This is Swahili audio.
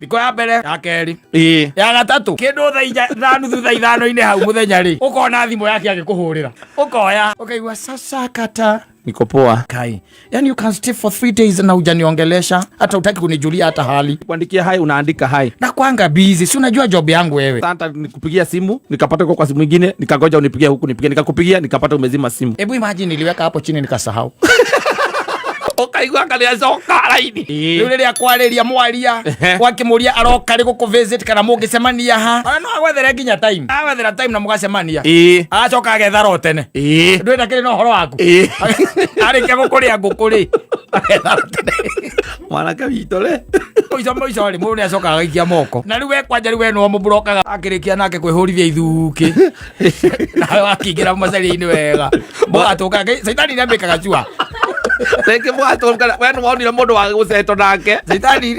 Thiko ya mbere ya keri ya gatatu kindu thaa nuthu thaa ithano-ini hau muthenya ri ukona thimu yake agikuhurira ukoya ukaigua sasa kata niko poa kai. Yani you can stay for 3 days na hujaniongelesha hata utaki kunijulia hata hali. Kuandikia hai unaandika hai na kwanga busy, si unajua job yangu wewe. Sasa nikupigia simu nikapata kwa simu nyingine nikangoja unipigie huku nipigie nikakupigia nikapata umezima simu. Hebu imagine niliweka hapo chini nikasahau. Ukaigua kalia zoka laini riu riria kwariria mwaria wakimuria aroka ri gukuvisit kana mungisemania ha no agwethere nginya time agwethera time na mugasemania acoka agethara otene ndwenda kiri no horo waku arikia gukuria ngukuri agethara tene mwanake witore ico ri mundu ni acoka agaikia moko na riu we kwanja riu we no muburokaga akirikia nake kwihurithia ithuki nawe wakingira macari-ini wega mugatuka saitani ni ambikaga chua Teke mwato kana wenu waonire mundu wa guceto nake saitani